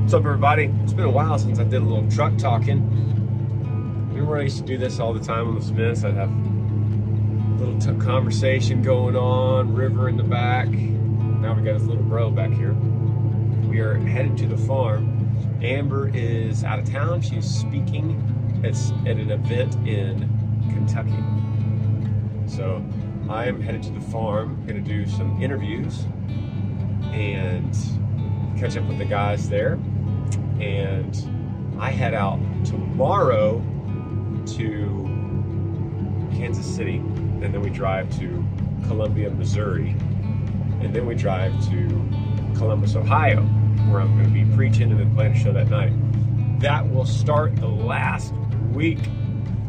What's up, everybody? It's been a while since I did a little truck talking. Remember when I used to do this all the time on the Smiths? I'd have a little conversation going on, river in the back. Now we got this little bro back here. We are headed to the farm. Amber is out of town. She's speaking at an event in Kentucky. So I am headed to the farm. I'm gonna do some interviews and catch up with the guys there. And I head out tomorrow to Kansas City, and then we drive to Columbia, Missouri, and then we drive to Columbus, Ohio, where I'm going to be preaching and then playing a show that night. That will start the last week.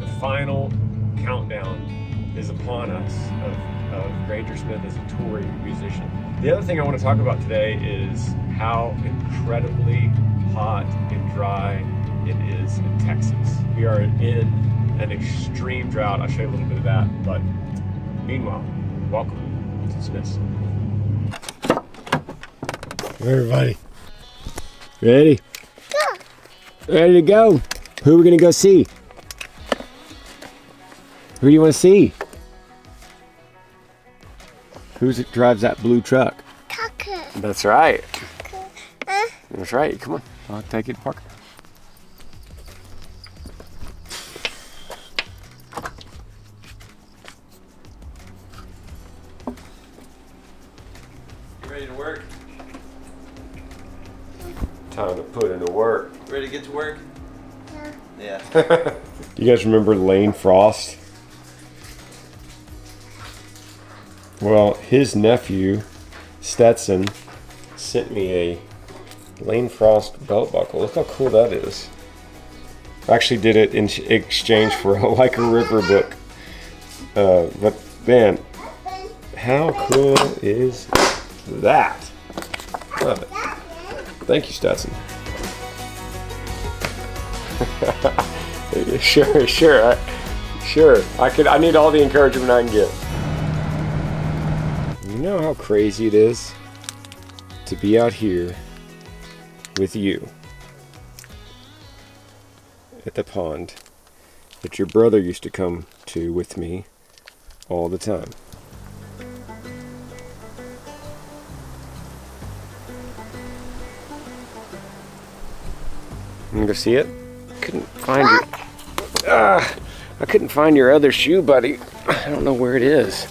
The final countdown is upon us of Granger Smith as a touring musician. The other thing I want to talk about today is how incredibly hot and dry it is in Texas. We are in an extreme drought. I'll show you a little bit of that, but meanwhile, welcome to Smith's. Everybody, ready? Go. Ready to go. Who are we gonna go see? Who do you want to see? Who drives that blue truck? Tucker. That's right. Tucker. That's right. Come on. I'll take you to park. You ready to work? Time to put in the work. Ready to get to work? Yeah. Yeah. Do you guys remember Lane Frost? Well, his nephew, Stetson, sent me a Lane Frost belt buckle. Look how cool that is. I actually did it in exchange for a Like a River book. But man, how cool is that? Love it. Thank you, Stetson. Sure. I need all the encouragement I can get. You know how crazy it is to be out here with you at the pond that your brother used to come to with me all the time. You want to go see it? Couldn't find your. I couldn't find your other shoe, buddy. I don't know where it is.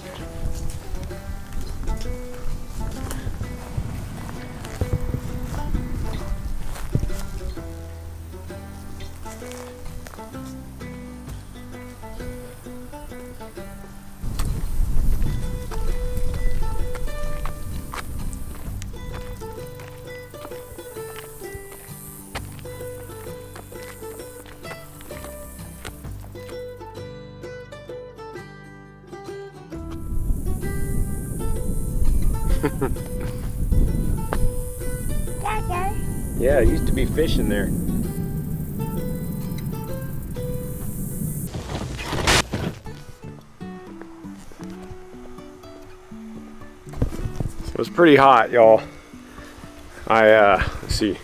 Yeah, it used to be fish in there. So it's pretty hot, y'all. Let's see.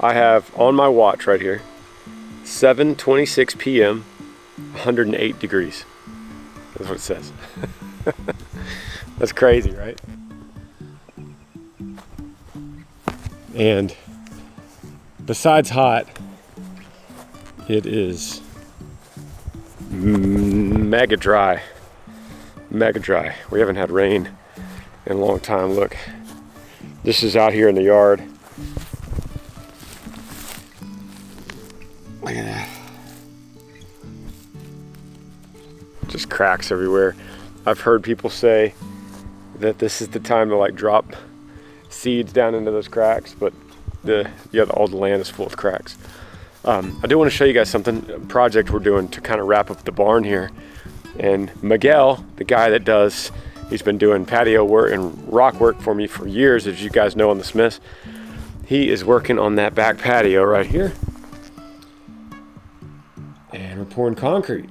I have on my watch right here, 7:26 p.m., 108 degrees. That's what it says. That's crazy, right? And besides hot, it is mega dry. Mega dry. We haven't had rain in a long time. Look, this is out here in the yard. Look at that. Just cracks everywhere. I've heard people say that this is the time to like drop seeds down into those cracks, but all the land is full of cracks. I do want to show you guys something, a project we're doing to kind of wrap up the barn here. And Miguel, the guy that he's been doing patio work and rock work for me for years, as you guys know on the Smiths. He is working on that back patio right here. And we're pouring concrete.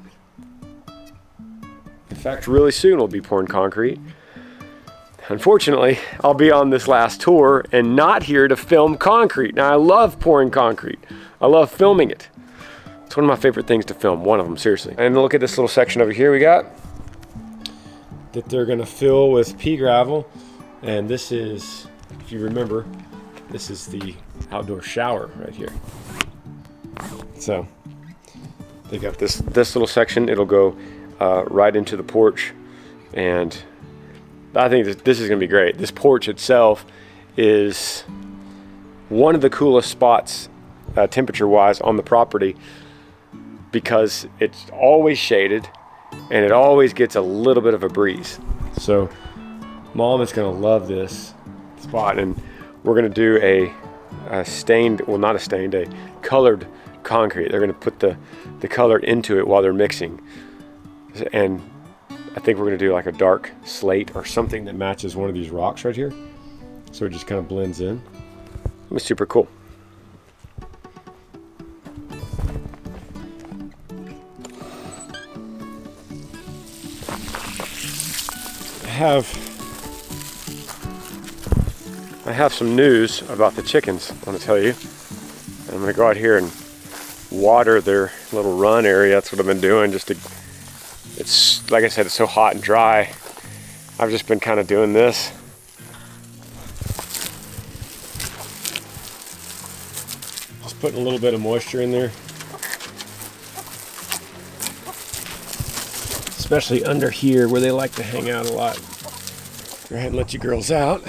In fact, really soon we'll be pouring concrete. Unfortunately, I'll be on this last tour and not here to film concrete. Now, I love pouring concrete. I love filming it. It's one of my favorite things to film, one of them, seriously. And look at this little section over here we got that they're gonna fill with pea gravel. And this is, if you remember, this is the outdoor shower right here. So they got this little section. It'll go right into the porch, and I think this is gonna be great. This porch itself is one of the coolest spots temperature-wise on the property, because it's always shaded and it always gets a little bit of a breeze. So Mom is gonna love this spot, and we're gonna do a stained, well, not a stained, a colored concrete. They're gonna put the color into it while they're mixing. And I think we're gonna do like a dark slate or something that matches one of these rocks right here. So it just kind of blends in. It's super cool. I have some news about the chickens I want to tell you. I'm going to go out here and water their little run area. That's what I've been doing, just to, it's, like I said, it's so hot and dry. I've just been kind of doing this. Just putting a little bit of moisture in there. Especially under here where they like to hang out a lot. Go ahead and let you girls out.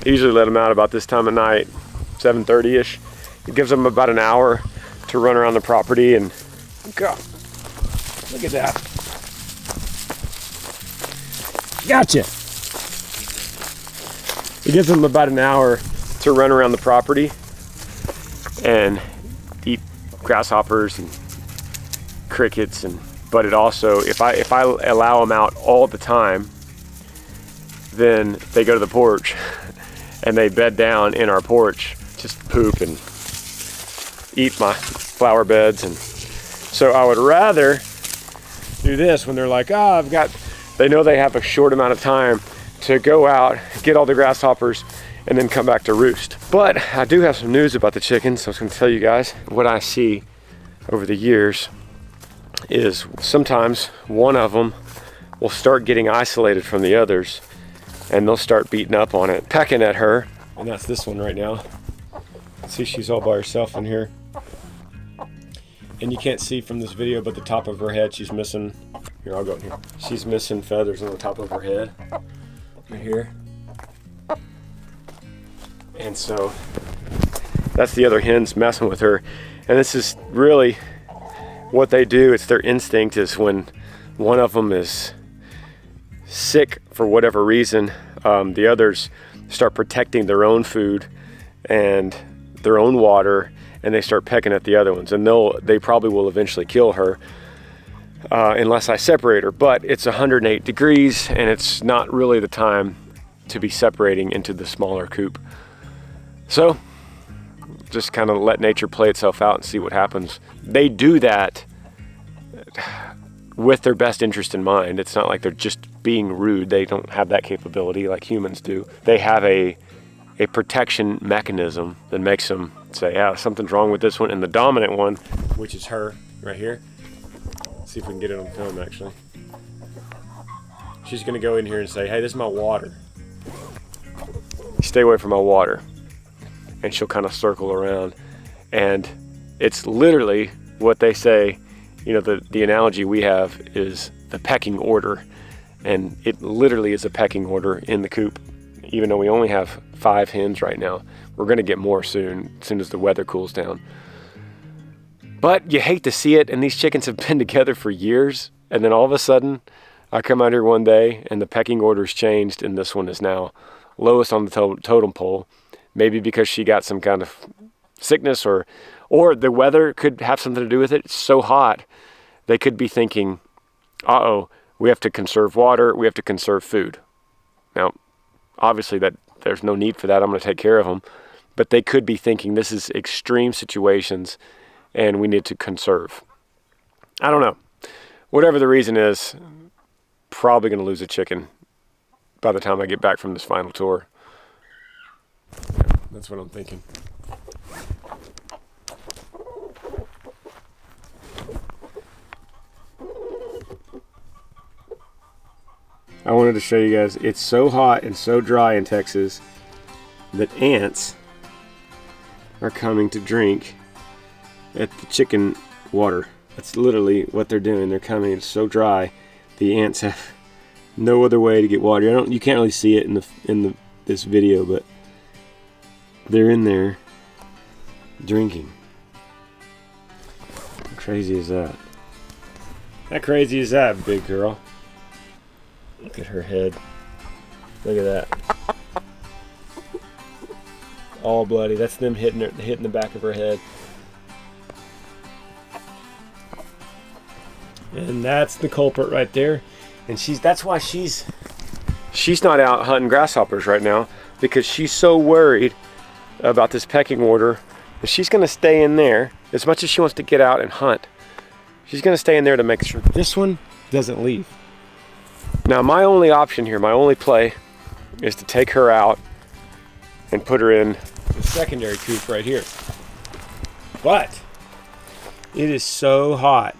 I usually let them out about this time of night, 7:30-ish. It gives them about an hour to run around the property, and God, look at that. Gotcha. It gives them about an hour to run around the property and eat grasshoppers and crickets, but it also, if I allow them out all the time, then they go to the porch and they bed down in our porch, just poop and eat my flower beds. And so I would rather do this when they're like, they know they have a short amount of time to go out, get all the grasshoppers, and then come back to roost. But I do have some news about the chickens. So I was gonna tell you guys what I see over the years is sometimes one of them will start getting isolated from the others, and they'll start beating up on it, pecking at her. And that's this one right now. See, she's all by herself in here. And you can't see from this video, but the top of her head, she's missing, here, I'll go in here. She's missing feathers on the top of her head, right here. And so that's the other hens messing with her. And this is really what they do. It's their instinct is when one of them is sick for whatever reason, the others start protecting their own food and their own water, and they start pecking at the other ones. And they probably will eventually kill her unless I separate her. But it's 108 degrees, and it's not really the time to be separating into the smaller coop. So just kind of let nature play itself out and see what happens. They do that with their best interest in mind. It's not like they're just being rude. They don't have that capability like humans do. They have a protection mechanism that makes them say, yeah, something's wrong with this one. And the dominant one, which is her right here. Let's see if we can get it on film actually. She's gonna go in here and say, hey, this is my water. Stay away from my water. And she'll kind of circle around. And it's literally what they say, you know, the analogy we have is the pecking order. And it literally is a pecking order in the coop. Even though we only have 5 hens right now, we're gonna get more soon, as soon as the weather cools down. But you hate to see it, and these chickens have been together for years, and then all of a sudden, I come out here one day and the pecking order's changed, and this one is now lowest on the totem pole. Maybe because she got some kind of sickness, or the weather could have something to do with it. It's so hot, they could be thinking, uh-oh, we have to conserve water, we have to conserve food. Now, obviously there's no need for that. I'm gonna take care of them. but they could be thinking this is extreme situations and we need to conserve. I don't know. Whatever the reason is, probably going to lose a chicken by the time I get back from this final tour. Yeah, that's what I'm thinking. I wanted to show you guys, it's so hot and so dry in Texas that ants are coming to drink at the chicken water. That's literally what they're doing. They're coming. It's so dry. The ants have no other way to get water. You can't really see it in this video, but they're in there drinking. How crazy is that? How crazy is that, big girl? Look at her head. Look at that. All bloody. That's them hitting the back of her head. And that's the culprit right there. And that's why she's not out hunting grasshoppers right now, because she's so worried about this pecking order that she's going to stay in there. As much as she wants to get out and hunt, she's going to stay in there to make sure this one doesn't leave. Now my only option here, my only play, is to take her out and put her in the secondary coop right here. But it is so hot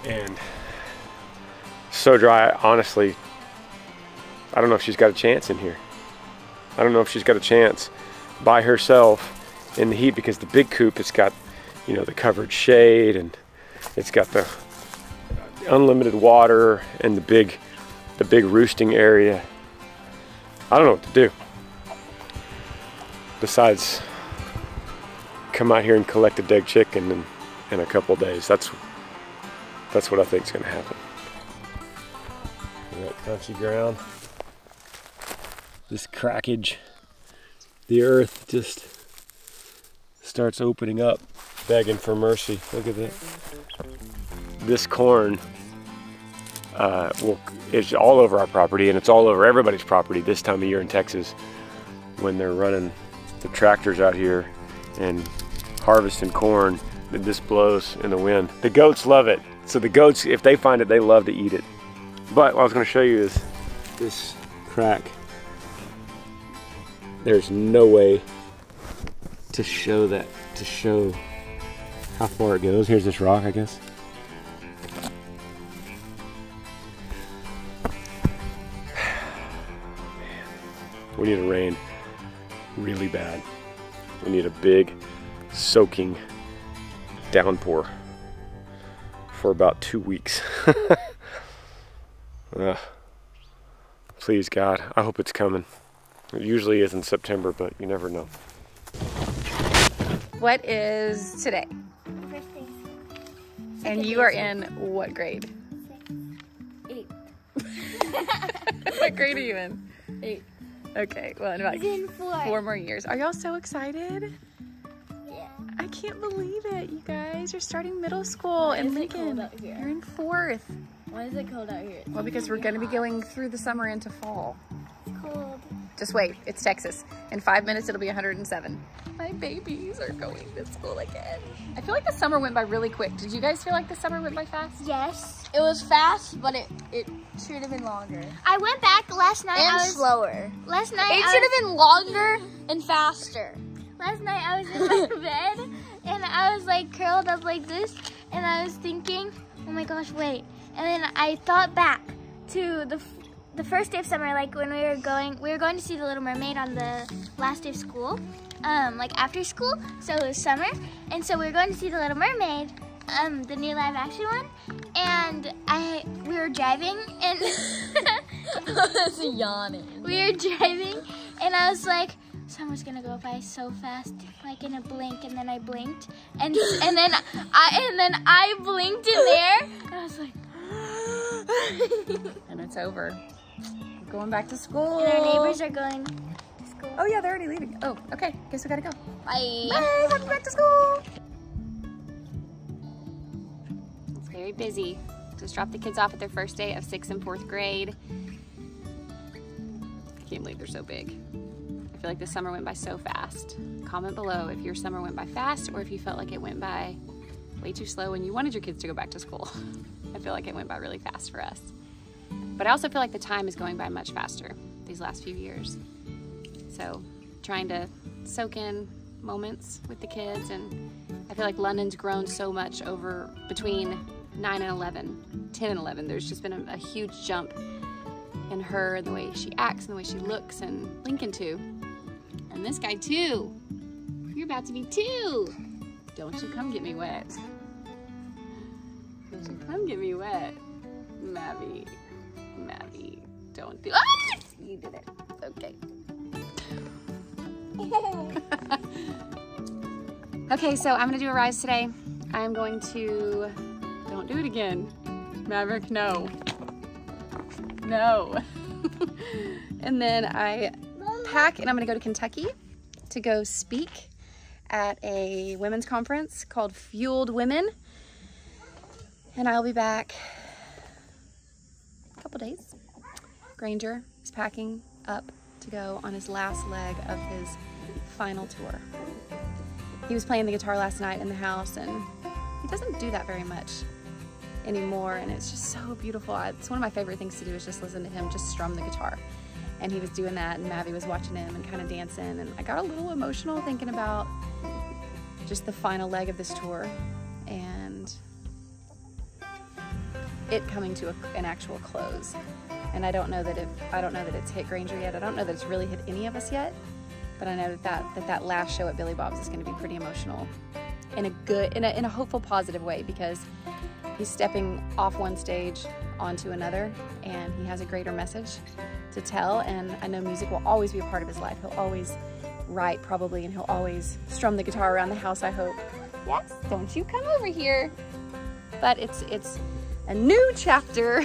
and so dry. Honestly, I don't know if she's got a chance in here. I don't know if she's got a chance by herself in the heat, because the big coop, it's got, you know, the covered shade, and it's got the unlimited water and the big roosting area. I don't know what to do besides come out here and collect a dead chicken in a couple days. That's what I think is going to happen. That crunchy ground, this crackage, the earth just starts opening up, begging for mercy. Look at that. This corn is all over our property, and it's all over everybody's property this time of year in Texas when they're running the tractors out here and harvesting corn. This blows in the wind. The goats love it. So the goats, if they find it, they love to eat it. But what I was going to show you is this crack. There's no way to show that, to show how far it goes. Here's this rock, I guess. We need a rain really bad. We need a big soaking downpour for about 2 weeks. Please God, I hope it's coming. It usually is in September, but you never know. What is today? And you are in what grade? 8. What grade are you in? 8. Okay, well, in like 4 more years. Are y'all so excited? Yeah. I can't believe it, you guys. You're starting middle school in Lincoln. You're in 4th. Why is it cold out here? Well, because we're going to be going through the summer into fall. It's cold. Just wait, it's Texas. In 5 minutes, it'll be 107. My babies are going to school again. I feel like the summer went by really quick. Did you guys feel like the summer went by fast? Yes. It was fast, but it should have been longer. I went back last night. And slower. Last night It should have been longer and faster. Last night I was in my bed and I was like curled up like this, and I was thinking, oh my gosh, wait. And then I thought back to the first day of summer, like when we were going to see The Little Mermaid on the last day of school, like after school. So it was summer, and so we were going to see The Little Mermaid, the new live action one. And we were driving, and That's yawning. we were driving, and I was like, summer's gonna go by so fast, like in a blink. And then I blinked, and then I blinked in there, and I was like, And it's over. We're going back to school. and our neighbors are going to school. Oh yeah, they're already leaving. Oh, okay. Guess we gotta go. Bye. Bye, happy back to school. It's very busy. Just dropped the kids off at their first day of 6th and 4th grade. I can't believe they're so big. I feel like the summer went by so fast. Comment below if your summer went by fast or if you felt like it went by way too slow and you wanted your kids to go back to school. I feel like it went by really fast for us. But I also feel like the time is going by much faster these last few years. So trying to soak in moments with the kids, and I feel like London's grown so much over between 10 and 11. There's just been a huge jump in her and the way she acts and the way she looks, and Lincoln too. And this guy too. You're about to be 2. Don't you come get me wet. Don't you come get me wet. Mavi, don't do ah! You did it. Okay. Okay, so I'm gonna do a rise today. I'm going to, don't do it again. Maverick, no. No. And then I pack and I'm gonna go to Kentucky to go speak at a women's conference called Fueled Women. And I'll be back a couple days. Granger is packing up to go on his last leg of his final tour. He was playing the guitar last night in the house, and he doesn't do that very much anymore, and it's just so beautiful. It's one of my favorite things to do is just listen to him just strum the guitar. And he was doing that, and Mavi was watching him and kind of dancing, and I got a little emotional thinking about just the final leg of this tour and it coming to an actual close. And I don't know that it's hit Granger yet. I don't know that it's really hit any of us yet, but I know that last show at Billy Bob's is going to be pretty emotional in a good, in a hopeful, positive way, because he's stepping off one stage onto another, and he has a greater message to tell. And I know music will always be a part of his life. He'll always write probably, and he'll always strum the guitar around the house, I hope. Yes, don't you come over here. But it's a new chapter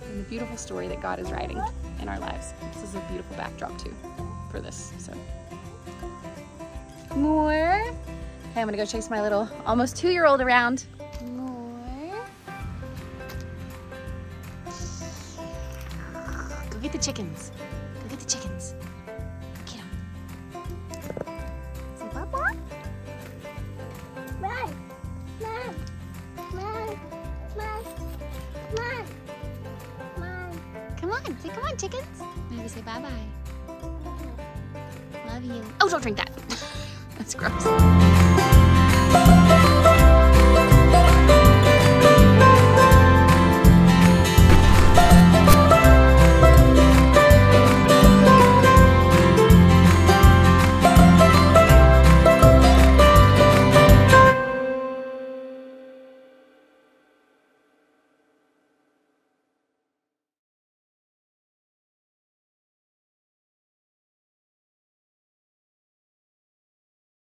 in the beautiful story that God is writing in our lives. This is a beautiful backdrop too for this, so. More. Okay, I'm gonna go chase my little almost 2-year-old around. More. Go get the chickens. Go get the chickens. Get them. Say Papa. Run. Mom. Mom. Mom. Mom. Mom. Come on, say come on, chickens. Maybe say bye-bye. Love you. Oh, don't drink that. That's gross.